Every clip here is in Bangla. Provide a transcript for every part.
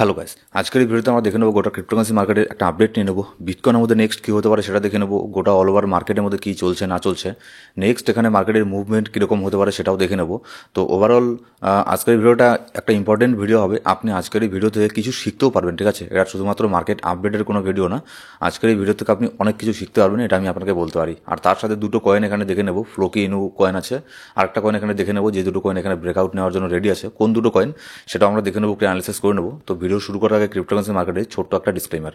হ্যালো গাইস, আজকের এই ভিডিওতে আমরা দেখে নেবো গোটা ক্রিপ্টোকারেন্সি মার্কেটের একটা আপডেট নিয়ে নেবো। বিটকয়েনের মধ্যে নেক্সট কী হতে পারে সেটা দেখে নেবো। গোটা অল ওভার মার্কেটের মধ্যে কী চলছে না চলছে, নেক্সট এখানে মার্কেটের মুভমেন্ট কীরকম হতে পারে সেটাও দেখে নেবো। তো ওভারঅল আজকের ভিডিওটা একটা ইম্পর্টেন্ট ভিডিও হবে। আপনি আজকের এই ভিডিও থেকে কিছু শিখতেও পারবেন, ঠিক আছে? এটা শুধুমাত্র মার্কেট আপডেটের কোনো ভিডিও না। আজকের এই ভিডিও থেকে আপনি অনেক কিছু শিখতে পারবেন, এটা আমি আপনাকে বলতে পারি। আর তার সাথে দুটো কয়েন এখানে দেখে নেবো। ফ্লোকি ইনু কয়েন আছে, আর একটা কয়েন এখানে দেখে নেবো। যে দুটো কয়েন এখানে ব্রেকআউট নেওয়ার জন্য রেডি আছে, কোন দুটো কয়েন সেটা আমরা দেখে নেবো, অ্যানালিসিস করে নেবো। তো ভিডিও শুরু করার আগে ক্রিপ্টোকারেন্সি মার্কেটে ছোট্ট একটা ডিসক্লেমার।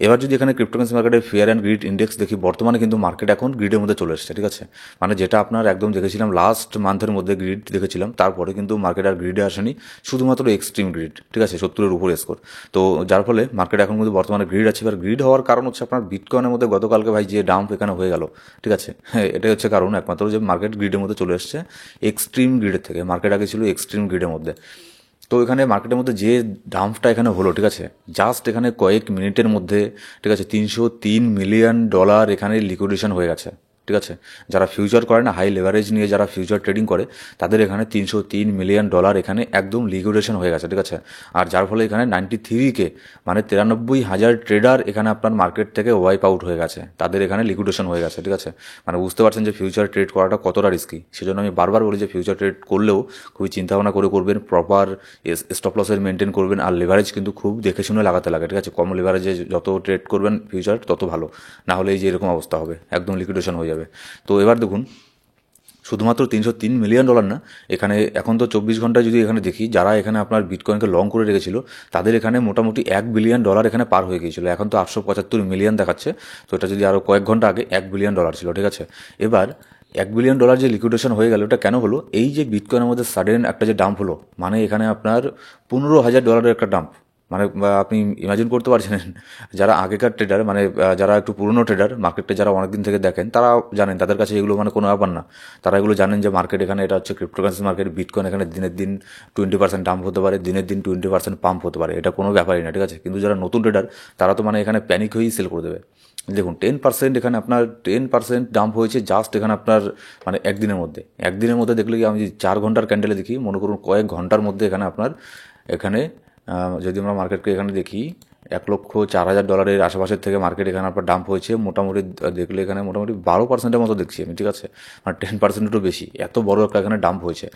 এবার যদি এখানে ক্রিপ্টোকারেন্সি মার্কেটের ফিয়ার অ্যান্ড গ্রিড ইন্ডেক্স দেখি, বর্তমানে কিন্তু মার্কেট এখন গ্রিডের মধ্যে চলে এসেছে, ঠিক আছে? মানে যেটা আপনার একদম দেখেছিলাম লাস্ট মান্থের মধ্যে গ্রিড দেখেছিলাম, তারপরে কিন্তু মার্কেট আর গ্রিডে আসেনি, শুধুমাত্র এক্সট্রিম গ্রিড, ঠিক আছে? 70-এর উপরে স্কোর। তো যার ফলে মার্কেট এখন কিন্তু বর্তমানে গ্রিড আছে। এবার গ্রিড হওয়ার কারণ হচ্ছে আপনার বিটকয়েনের মধ্যে গতকালকে ভাই যে ডাম্প এখানে হয়ে গেল, ঠিক আছে? হ্যাঁ, এটাই হচ্ছে কারণ একমাত্র, যে মার্কেট গ্রিডের মধ্যে চলে এসছে এক্সট্রিম গ্রিডের থেকে। মার্কেট আগে ছিল এক্সট্রিম গ্রিডের মধ্যে। তো এখানে মার্কেটের মধ্যে যে ডাম্পটা এখানে হলো, ঠিক আছে, জাস্ট এখানে কয়েক মিনিটের মধ্যে, ঠিক আছে, $303 মিলিয়ন এখানে লিকুইডেশন হয়ে গেছে, ঠিক আছে? যারা ফিউচার করে না, হাই লেভারেজ নিয়ে যারা ফিউচার ট্রেডিং করে, তাদের এখানে $303 মিলিয়ন এখানে একদম লিকুইডেশন হয়ে গেছে, ঠিক আছে? আর যার ফলে এখানে 93K মানে 93,000 ট্রেডার এখানে আপনার মার্কেট থেকে ওয়াইপ আউট হয়ে গেছে, তাদের এখানে লিকুইডেশন হয়ে গেছে, ঠিক আছে? মানে বুঝতে পারছেন যে ফিউচার ট্রেড করাটা কতটা রিস্কি। সেজন্য আমি বারবার বলি যে ফিউচার ট্রেড করলেও খুবই চিন্তাভাবনা করে করবেন, প্রপার স্টপ লসের মেনটেন করবেন, আর লেভারেজ কিন্তু খুব দেখে শুনে লাগাতে লাগে, ঠিক আছে? কম লেভারেজে যত ট্রেড করবেন ফিউচার তত ভালো, না হলে এই যে এরকম অবস্থা হবে, একদম লিকুইডেশন হয়ে যাবে। তো এবার দেখুন, শুধুমাত্র $303 মিলিয়ন না, এখানে এখন তো 24 ঘন্টায় যদি এখানে দেখি, যারা এখানে আপনার বিটকয়েনকে লং করে রেখেছিল তাদের এখানে মোটামুটি $1 বিলিয়ন এখানে পার হয়ে গিয়েছিল। এখন তো 875 মিলিয়ন দেখাচ্ছে। তো এটা যদি আরও কয়েক ঘন্টা আগে $1 বিলিয়ন ছিল, ঠিক আছে? এবার $1 বিলিয়ন যে লিকুইডেশন হয়ে গেল, এটা কেন হলো? এই যে বিটকয়েনের মধ্যে সাডেন একটা যে ডাম্প হলো, মানে এখানে আপনার $15,000 একটা ডাম্প। মানে আপনি ইমাজিন করতে পারছেন, যারা আগেকার ট্রেডার, মানে যারা একটু পুরনো ট্রেডার, মার্কেটে যারা অনেকদিন থেকে দেখেন, তারা জানেন, তাদের কাছে এগুলো মানে কোনো ব্যাপার না। তারা এগুলো জানেন যে মার্কেট এখানে, এটা হচ্ছে ক্রিপ্টোকারেন্সি মার্কেট, বিটকয়েন এখানে দিনের দিন 20% ডাম্প হতে পারে, দিনের দিন 20% পাম্প হতে পারে, এটা কোনো ব্যাপারই না, ঠিক আছে? কিন্তু যারা নতুন ট্রেডার, তারা তো মানে এখানে প্যানিক হয়েই সেল করে দেবে। দেখুন 10% এখানে আপনার 10% ডাম্প হয়েছে জাস্ট এখানে আপনার, মানে একদিনের মধ্যে দেখলে কি, আমি 4 ঘন্টার ক্যান্ডেলে দেখি, মনে করুন কয়েক ঘন্টার মধ্যে এখানে আপনার, এখানে যদি আমরা মার্কেটকে এখানে দেখি, $1,04,000 আশেপাশের থেকে মার্কেট এখানে আপনার ডাম্প হয়েছে। মোটামুটি দেখলে এখানে মোটামুটি 12%-এর মতো দেখছি আমি, ঠিক আছে? মানে 10% একটু বেশি, এত বড় একটা এখানে ডাম্প হয়েছে।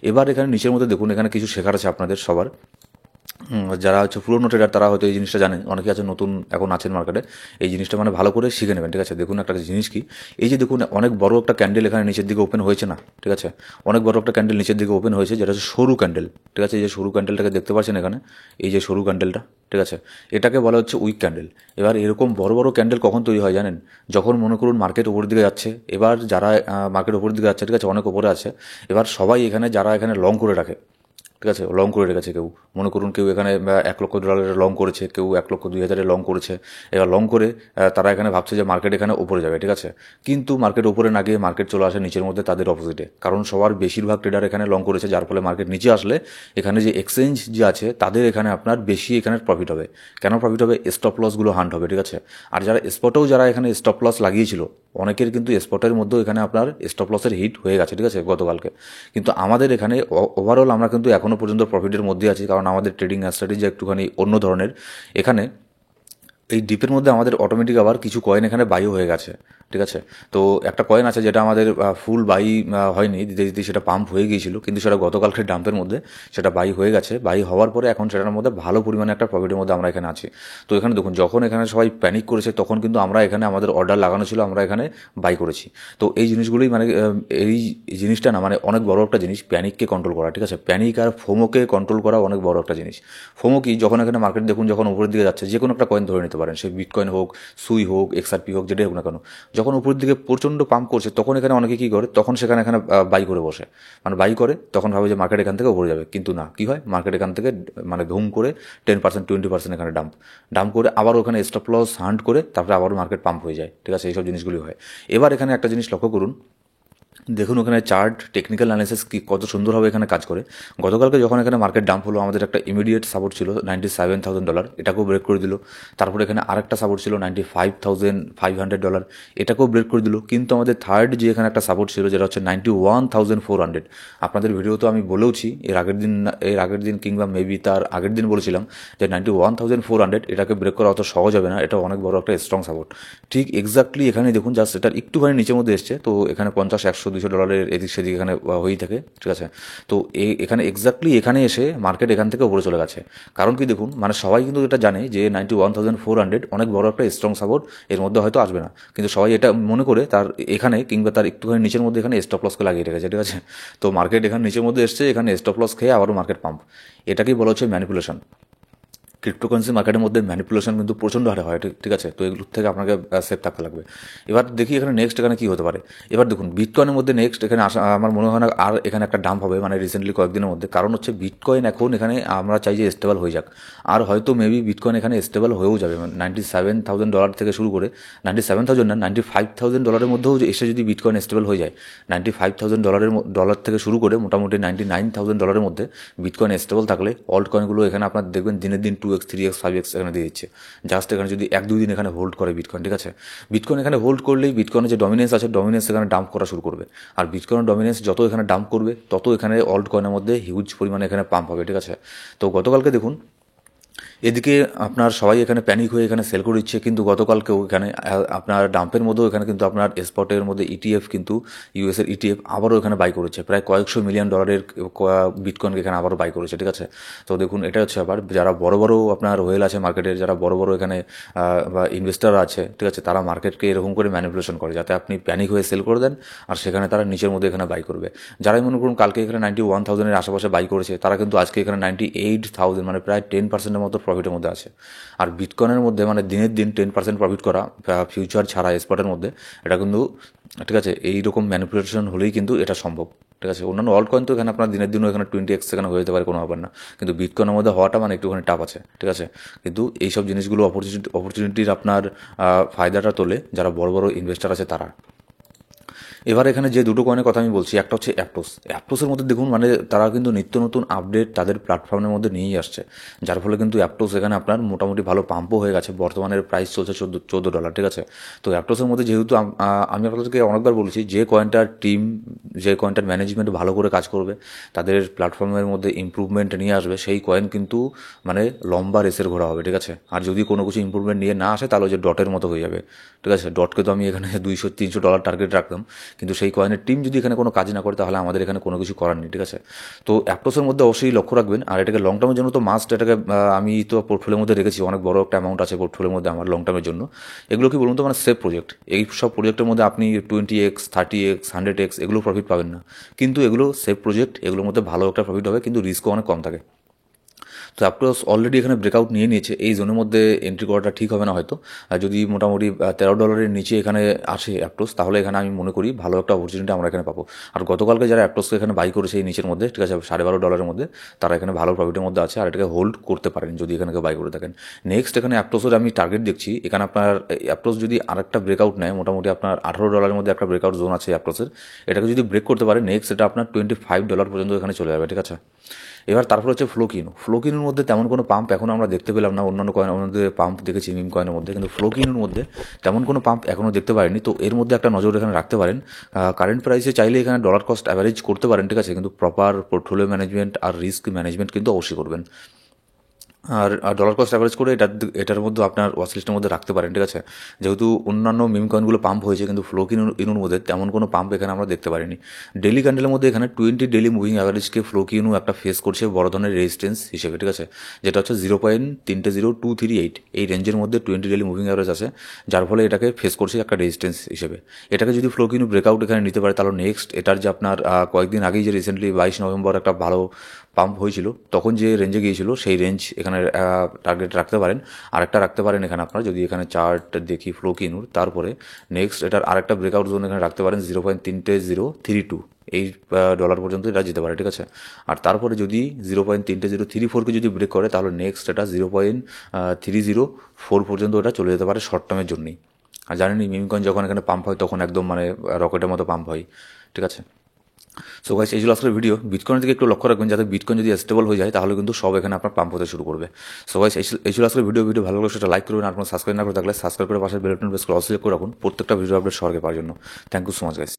এবার এখানে নিচের মধ্যে দেখুন, এখানে কিছু শেখার আছে আপনাদের সবার। যারা হচ্ছে পুরোনো ট্রেডার তারা হয়তো এই জিনিসটা জানেন, অনেকে আছে নতুন এখন আছেন মার্কেটে, এই জিনিসটা মানে ভালো করে শিখে নেবেন, ঠিক আছে? দেখুন একটা জিনিস কি, এই যে দেখুন অনেক বড় একটা ক্যান্ডেল এখানে নিচের দিকে ওপেন হয়েছে না, ঠিক আছে? অনেক বড় একটা ক্যান্ডেল নিচের দিকে ওপেন হয়েছে, যেটা হচ্ছে সরু ক্যান্ডেল, ঠিক আছে? এই যে সরু ক্যান্ডেলটাকে দেখতে পাচ্ছেন এখানে, এই যে সরু ক্যান্ডেলটা, ঠিক আছে, এটাকে বলা হচ্ছে উইক ক্যান্ডেল। এবার এরকম বড় বড় ক্যান্ডেল কখন তৈরি হয় জানেন? যখন মনে করুন মার্কেট উপরের দিকে যাচ্ছে। এবার যারা মার্কেট উপরের দিকে যাচ্ছে, ঠিক আছে, অনেক উপরে আছে, এবার সবাই এখানে, যারা এখানে লং করে রাখে, ঠিক আছে, লং করে রেখেছে, কেউ মনে করুন কেউ এখানে $1,00,000 লং করেছে, কেউ 1,02,000 লং করেছে। এবার লং করে তারা এখানে ভাবছে যে মার্কেট এখানে উপরে যাবে, ঠিক আছে? কিন্তু মার্কেট উপরে না গিয়ে মার্কেট চলে আসে নিচের মধ্যে, তাদের অপোজিটে। কারণ সবার বেশিরভাগ ট্রেডার এখানে লং করেছে, যার ফলে মার্কেট নিচে আসলে এখানে যে এক্সচেঞ্জ যে আছে তাদের এখানে আপনার বেশি এখানে প্রফিট হবে। কেন প্রফিট হবে? স্টপ লসগুলো হান্ট হবে, ঠিক আছে? আর যারা স্পটেও, যারা এখানে স্টপ লস লাগিয়েছিল, অনেকের কিন্তু স্পটের মধ্যেও এখানে আপনার স্টপ লসের হিট হয়ে গেছে, ঠিক আছে, গতকালকে। কিন্তু আমাদের এখানে ওভারঅল আমরা কিন্তু এখনও পর্যন্ত প্রফিটের মধ্যে আছি, কারণ আমাদের ট্রেডিং স্ট্র্যাটেজি একটুখানি অন্য ধরনের। এখানে এই ডিপের মধ্যে আমাদের অটোমেটিক আবার কিছু কয়েন এখানে বাইও হয়ে গেছে, ঠিক আছে? তো একটা কয়েন আছে যেটা আমাদের ফুল বাই হয়নি, দিতে দিতে সেটা পাম্প হয়ে গিয়েছিল, কিন্তু সেটা গতকালকের ডাম্পের মধ্যে সেটা বাই হয়ে গেছে। বাই হওয়ার পরে এখন সেটার মধ্যে ভালো পরিমাণে একটা প্রফিটের মধ্যে আমরা এখানে আছি। তো এখানে দেখুন, যখন এখানে সবাই প্যানিক করেছে, তখন কিন্তু আমরা এখানে, আমাদের অর্ডার লাগানো ছিল, আমরা এখানে বাই করেছি। তো এই জিনিসগুলোই মানে, এই জিনিসটা না, মানে অনেক বড় একটা জিনিস, প্যানিককে কন্ট্রোল করা, ঠিক আছে? প্যানিক আর ফোমোকে কন্ট্রোল করা অনেক বড় একটা জিনিস। ফোমো কি, যখন এখানে মার্কেট দেখুন যখন উপরের দিকে যাচ্ছে, যে কোনো একটা কয়েন ধরে নিতে পারেন, সে বিটকয়েন হোক, সুই হোক, এক্সআরপি হোক, যেটাই হোক না কেন, যখন উপরের দিকে প্রচণ্ড পাম্প করছে, তখন এখানে অনেকে কী করে, তখন সেখানে এখানে বাই করে বসে, মানে বাই করে, তখন ভাবে যে মার্কেট এখান থেকে উপরে যাবে। কিন্তু না, কী হয়, মার্কেট এখান থেকে মানে ধুম করে 10%, 20% এখানে ডাম্প করে আবার ওখানে স্টপ লস হান্ট করে তারপরে আবারও মার্কেট পাম্প হয়ে যায়, ঠিক আছে? এইসব জিনিসগুলি হয়। এবার এখানে একটা জিনিস লক্ষ্য করুন, দেখুন ওখানে চার্ট টেকনিক্যাল অ্যানালিসিস কি কত সুন্দরভাবে এখানে কাজ করে। গতকালকে যখন এখানে মার্কেট ডাম্প হলো, আমাদের একটা ইমিডিয়েট সাপোর্ট ছিল $97,000, এটাকেও ব্রেক করে দিল। তারপরে এখানে আরেকটা সাপোর্ট ছিল $95,500, এটাকেও ব্রেক করে দিল। কিন্তু আমাদের থার্ড যে এখানে একটা সাপোর্ট ছিল, যেটা হচ্ছে 91,400, আপনাদের ভিডিওতে আমি বলেওছি এর আগের দিন কিংবা মেবি তার আগের দিন বলেছিলাম যে 91,400 এটাকে ব্রেক করা অত সহজ হবে না, এটা অনেক বড় একটা স্ট্রং সাপোর্ট। ঠিক এক্স্যাক্টলি এখানে দেখুন, জাস্ট এটার একটুখানি নিচের মধ্যে এসছে, তো এখানে 50, 100, $200 এদিক সেদিক এখানে হয়েই থাকে, ঠিক আছে। তো এখানে এক্স্যাক্টলি এখানে এসে মার্কেট এখান থেকে উপরে চলে গেছে। কারণ কি দেখুন, মানে সবাই কিন্তু এটা জানে যে 91,400 অনেক বড় একটা স্ট্রং সাপোর্ট, এর মধ্যে হয়তো আসবে না, কিন্তু সবাই এটা মনে করে তার এখানে কিংবা তার একটুখানি নিচের মধ্যে এখানে স্টপ লসকে লাগিয়ে রেখেছে, ঠিক আছে। তো মার্কেট এখানে নিচের মধ্যে এসছে, এখানে স্টপ লস খেয়ে আবারও মার্কেট পাম্প, এটাকেই বলা হচ্ছে ম্যানিপুলেশন। ক্রিপ্টোকারেন্সি মার্কেটের মধ্যে ম্যানিপুলেশন কিন্তু প্রচণ্ড হারে হয়, ঠিক আছে। তো এগুলোর থেকে আপনাকে সেফ থাকতে লাগবে। এবার দেখি এখানে নেক্সট এখানে কী হতে পারে। এবার দেখুন বিটকয়েনের মধ্যে নেক্সট এখানে আসা আমার মনে হয় না আর এখানে একটা ডাম্প হবে, মানে রিসেন্টলি কয়েকদিনের মধ্যে। কারণ হচ্ছে বিটকয়েন এখন এখানে আমরা চাই যে স্টেবল হয়ে যাক, আর হয়তো মেবি বিটকয়েন এখানে স্টেবল হয়েও যাবে। $97,000 থেকে শুরু করে 97,000 না, $95,000 মধ্যেও এসে যদি বিটকয়েন স্টেবল হয়ে যায়, $95,000 থেকে শুরু করে মোটামুটি $99,000 মধ্যে বিটকয়েন স্টেবল থাকলে অল্ট কয়েনগুলো এখানে আপনার দেখবেন দিনের দিন 2x, 3x, 5x এখানে দিয়ে দিচ্ছে। জাস্ট এখানে যদি 1-2 দিন এখানে হোল্ড করে বিটকয়েন, ঠিক আছে। বিটকয়েন এখানে হোল্ড করলেই বিটকয়েনের যে ডমিনেন্স আছে, ডমিনেন্স এখানে ডাম্প করা শুরু করবে। আর বিটকয়েনের ডমিনেন্স যত এখানে ডাম্প করবে, তত এখানে অল্ট কয়েনের মধ্যে হিউজ পরিমাণে এখানে পাম্প হবে, ঠিক আছে। তো গতকালকে দেখুন এদিকে আপনার সবাই এখানে প্যানিক হয়ে এখানে সেল করে দিচ্ছে, কিন্তু গতকালকেও এখানে আপনার ডাম্পের মধ্যেও এখানে কিন্তু আপনার স্পটের মধ্যে ইটিএফ কিন্তু ইউএসের ইটিএফ আবারও এখানে বাই করেছে, প্রায় কয়েকশো মিলিয়ন ডলারের বিটকয়েনকে এখানে আবারও বাই করেছে, ঠিক আছে। তো দেখুন এটা হচ্ছে আবার যারা বড় বড় আপনার হোয়েল আছে মার্কেটের, যারা বড় বড় এখানে বা ইনভেস্টার আছে, ঠিক আছে, তারা মার্কেটকে এরকম করে ম্যানিপুলেশন করে যাতে আপনি প্যানিক হয়ে সেল করে দেন, আর সেখানে তারা নিচের মধ্যে এখানে বাই করবে। যারাই মনে করুন কালকে এখানে 91,000-এর আশেপাশে বাই করেছে, তারা কিন্তু আজকে এখানে 98,000, মানে প্রায় 10%-এর মতো প্রফিটের মধ্যে আছে। আর বিটকয়েনের মধ্যে মানে দিনের দিন 10% প্রফিট করা ফিউচার ছাড়া স্পটের মধ্যে, এটা কিন্তু, ঠিক আছে, এইরকম ম্যানিপুলেশন হলেই কিন্তু এটা সম্ভব, ঠিক আছে। অন্যান্য অল্ট কয়েন তো এখানে আপনার দিনের দিনও এখানে 20x এখানে হয়ে যেতে পারে, কোনো ব্যাপার না, কিন্তু বিটকয়েনের মধ্যে হওয়াটা মানে একটুখানি টাফ আছে, ঠিক আছে। কিন্তু এইসব জিনিসগুলো অপরচুনিটির আপনার ফায়দাটা তোলে যারা বড় বড় ইনভেস্টার আছে তারা। এবার এখানে যে দুটো কয়েনের কথা আমি বলছি, একটা হচ্ছে অ্যাপটোসের মধ্যে দেখুন, মানে তারা কিন্তু নিত্য নতুন আপডেট তাদের প্ল্যাটফর্মের মধ্যে নিয়েই আসছে, যার ফলে কিন্তু অ্যাপটোস এখানে আপনার মোটামুটি ভালো পাম্পও হয়ে গেছে। বর্তমানের প্রাইস চলছে $14, ঠিক আছে। তো অ্যাপটোসের মধ্যে যেহেতু আমি আপনাদেরকে অনেকবার বলেছি, যে কয়েনটার টিম, যে কয়েনটার ম্যানেজমেন্ট ভালো করে কাজ করবে, তাদের প্ল্যাটফর্মের মধ্যে ইম্প্রুভমেন্ট নিয়ে আসবে, সেই কয়েন কিন্তু মানে লম্বা রেসের ঘোরা হবে, ঠিক আছে। আর যদি কোনো কিছু ইম্প্রুভমেন্ট নিয়ে না আসে, তাহলে যে ডটের মতো হয়ে যাবে, ঠিক আছে। ডটকে তো আমি এখানে $200-300 টার্গেট রাখতাম, কিন্তু সেই কয়েনের টিম যদি এখানে কোনো কাজ না করে, তাহলে আমাদের এখানে কোনো কিছু করার নেই, ঠিক আছে। তো অ্যাপটোসের মধ্যে অবশ্যই লক্ষ্য রাখবেন। আর এটাকে লং টার্মের জন্য তো মাস্ট, এটাকে আমি তো পোর্টফোলিওর মধ্যে রেখেছি, অনেক বড় একটা অ্যামাউন্ট আছে পোর্টফোলিওর মধ্যে আমার লং টার্মের জন্য। এগুলো কি বলুন তো, মানে সেফ প্রজেক্ট। এই সব প্রজেক্টের মধ্যে আপনি 20x, 30x, 100x এগুলো প্রফিট পাবেন না, কিন্তু এগুলো সেফ প্রজেক্ট, এগুলোর মধ্যে ভালো একটা প্রফিট হবে, কিন্তু রিস্কও অনেক কম থাকে। তো অ্যাপ্টোস অলরেডি এখানে ব্রেকআউট নিয়ে নিয়েছে, এই জোনের মধ্যে এন্ট্রি করাটা ঠিক হবে না হয়তো। যদি মোটামুটি $13 নিচে এখানে আসে অ্যাপ্টোস, তাহলে এখানে আমি মনে করি ভালো একটা অপরচুনিটি আমরা এখানে পাবো। আর গতকালকে যারা অ্যাপ্টোসকে এখানে বাই করেছে এই নিচের মধ্যে, ঠিক আছে, $12.5 মধ্যে, তারা এখানে ভালো প্রফিটের মধ্যে আছে, আর এটাকে হোল্ড করতে পারেন যদি এখানে বাই করে থাকেন। নেক্সট এখানে অ্যাপ্টোসের আমি টার্গেট দেখছি, এখানে আপনার অ্যাপ্টোস যদি আরেকটা ব্রেকআউট নেয়, মোটামুটি আপনার $18 মধ্যে একটা ব্রেকআউট জোন আছে অ্যাপ্টোসের, এটাকে যদি ব্রেক করতে পারে, নেক্সট এটা আপনার $25 পর্যন্ত এখানে চলে যাবে, ঠিক আছে। এবার তারপর হচ্ছে ফ্লোকিনোর মধ্যে তেমন কোনো পাম্প এখন আমরা দেখতে পেলাম না। অন্যান্য কয়েনের মধ্যে পাম্প দেখেছি মিম কয়েনের মধ্যে, কিন্তু ফ্লোকিনোর মধ্যে তেমন কোনো পাম্প এখনও দেখতে পারিনি। তো এর মধ্যে একটা নজর এখানে রাখতে পারেন। কারেন্ট প্রাইসে চাইলে এখানে ডলার কস্ট অ্যাভারেজ করতে পারেন, ঠিক আছে, কিন্তু প্রপার পোর্টফোলিও ম্যানেজমেন্ট আর রিস্ক ম্যানেজমেন্ট কিন্তু অবশ্যই করবেন। আর ডলার কস্ট অ্যাভারেজ করে এটার মধ্যে আপনার ওয়াচ লিস্টের মধ্যে রাখতে পারেন, ঠিক আছে। যেহেতু অন্যান্য মিম কয়েনগুলো পাম্প হয়েছে, কিন্তু ফ্লোকিনোর মধ্যে তেমন কোনো পাম্প এখানে আমরা দেখতে পারিনি। ডেলি ক্যান্ডেলের মধ্যে এখানে 20 ডেলি মুভিং অ্যাভারেজকে ফ্লোকিনো একটা ফেস করছে বড় ধরনের রেজিস্ট্যান্স হিসেবে, ঠিক আছে, যেটা হচ্ছে 0.30238। এই রেঞ্জের মধ্যে 20 ডেলি মুভিং অ্যাভারেজ আছে, যার ফলে এটাকে ফেস করছে একটা রেজিস্ট্যান্স হিসেবে। এটাকে যদি ফ্লোকিনো ব্রেকআউট এখানে নিতে পারে, তাহলে নেক্সট এটার যে আপনার কয়েকদিন আগেই যে রিসেন্টলি 22 নভেম্বর একটা ভালো পাম্প হয়েছিল, তখন যে রেঞ্জে গিয়েছিল সেই রেঞ্জ এখানে টার্গেট রাখতে পারেন। আরেকটা রাখতে পারেন এখানে আপনারা, যদি এখানে চার্ট দেখি ফ্লোকিনোর, তারপরে নেক্সট এটার আরেকটা ব্রেকআউট জোন এখানে রাখতে পারেন 0.3032। এই ডলার পর্যন্ত এটা যেতে পারে, ঠিক আছে। আর তারপরে যদি 0.3034কে যদি ব্রেক করে, তাহলে নেক্সট এটা 0.304 পর্যন্ত এটা চলে যেতে পারে শর্ট টার্মের জন্যই। আর জানেনই মিম কয়েন যখন এখানে পাম্প হয় তখন একদম মানে রকেটের মতো পাম্প হয়, ঠিক আছে। সো গাইস, এই ছিল আজকের ভিডিও। বিটকয়েনের দিকে একটু লক্ষ্য রাখবেন, যাতে বিটকয়েন যদি স্টেবল হয়ে যায় তাহলে কিন্তু সব এখানে আপনার পাম্প হতে শুরু করবে। সো গাইস, এই ছিল আজকের ভিডিও ভালো লাগলে সেটা লাইক করবেন, আর কোনো সাবস্ক্রাইব না করে থাকলে সাবস্ক্রাইব করে পাশে বেল বাটন প্রেস করে অল সিলেক্ট করে রাখুন প্রত্যেকটা ভিডিও আপডেট সরকার পাওয়ার জন্য। Thank you so much guys.